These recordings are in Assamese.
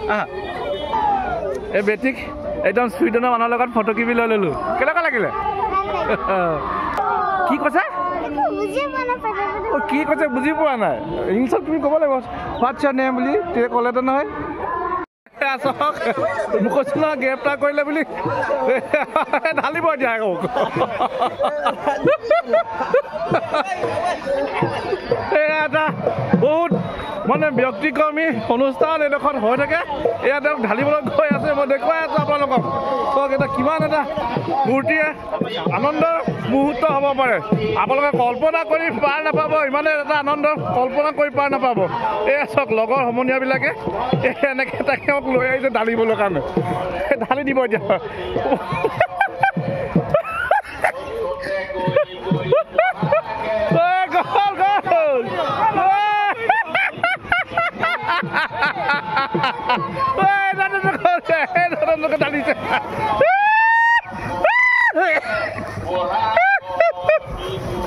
এই বেটিক একদম সুইডেনৰ মানুহৰ লগত ফটো কিবি লৈ ললো কেনেকুৱা লাগিলে কি কৈছা কি কৈছে বুজি পোৱা নাই ইংলিছত তুমি ক'ব লাগিব হোৱাটছ ইয়ৰ নেম বুলি তেতিয়া ক'লেতো নহয় মোক কৈছো ন গ্ৰেপ্তাৰ কৰিলে বুলি ঢালিব এতিয়া আকৌ এটা বহুত মানে ব্যক্তিক্ৰমী অনুষ্ঠান এডোখৰত হৈ থাকে এয়া তেওঁক ঢালিবলৈ গৈ আছে মই দেখুৱাই আছো আপোনালোকক চাওক এটা কিমান এটা ফূৰ্তিয়ে আনন্দৰ মুহূৰ্ত হ'ব পাৰে আপোনালোকে কল্পনা কৰি পাৰ নাপাব ইমানে এটা আনন্দ কল্পনা কৰি পাৰ নাপাব এয়া চাওক লগৰ সমনীয়াবিলাকে এনেকৈ তাকে মোক লৈ আহিছে ঢালিবলৈ কাৰণে ঢালি দিব এতিয়া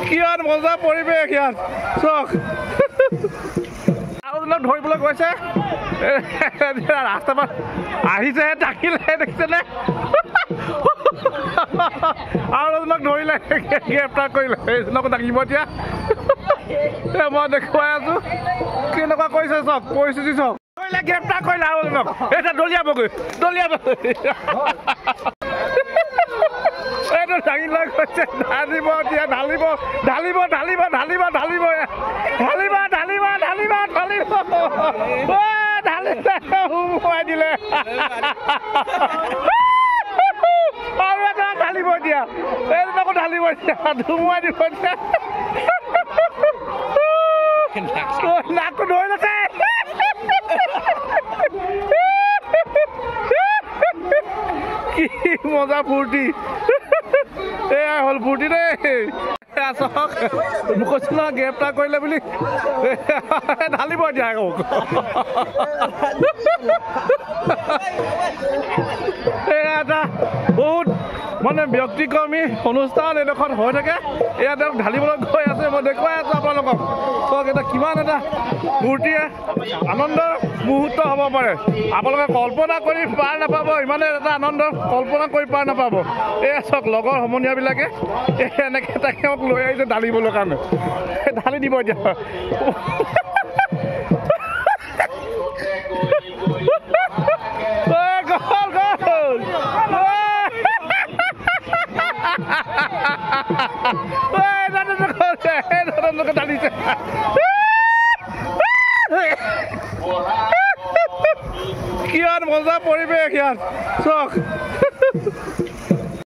কিমান মজা পৰিৱেশ ইয়াত চাওক আৰু ধৰিবলৈ গৈছে ৰাস্তাৰ পৰা আহিছেহে ডাকিলে দেখিছেনে আৰু এজনক ধৰিলে গ্ৰেপ্তাৰ কৰিলে এইজনকো ডাকিব এতিয়া মই দেখুৱাই আছো কেনেকুৱা কৰিছে চাওক পৰিস্থিতি চাওক কৰিলে গ্ৰেপ্তাৰ কৰিলে আৰু এজনক এতিয়া দলিয়াবগৈ এইটো ডাঙি লৈ গৈছে ঢালিব এতিয়া ঢালিব ঢালিব ঢালিব ঢালিব ঢালিব ঢালিব ঢালিব ঢালিব ঢালিব ঢালিলে সোমোৱাই দিলে আৰু এটা ঢালিব এতিয়া এইজনকো ঢালিব এতিয়া সোমোৱাই দিব এতিয়া নাকটো ধৰি লৈছে কি মজা ফূৰ্তি এয়াই হ'ল ফূৰ্তি দেই চাওক মোক কৈছো ন গ্ৰেপ্তাৰ কৰিলে বুলি ঢালিব এতিয়া আকৌ এয়া এটা বহুত মানে ব্যক্তিক্ৰমী অনুষ্ঠান এডোখৰত হৈ থাকে এয়া তেওঁক ঢালিবলৈ গৈ আছে মই দেখুৱাই আছো আপোনালোকক চাওক এটা কিমান এটা ফূৰ্তিয়ে আনন্দৰ মুহূৰ্ত হ'ব পাৰে আপোনালোকে কল্পনা কৰি পাৰ নাপাব ইমানে এটা আনন্দ কল্পনা কৰি পাৰ নাপাব এয়া চাওক লগৰ সমনীয়াবিলাকে এনেকৈ তাকে মোক লৈ আহিছে ঢালিবলৈ কাৰণে ঢালি দিব এতিয়া ঢালিছে কিমান মজা পৰিৱেশ ইয়াত চাওক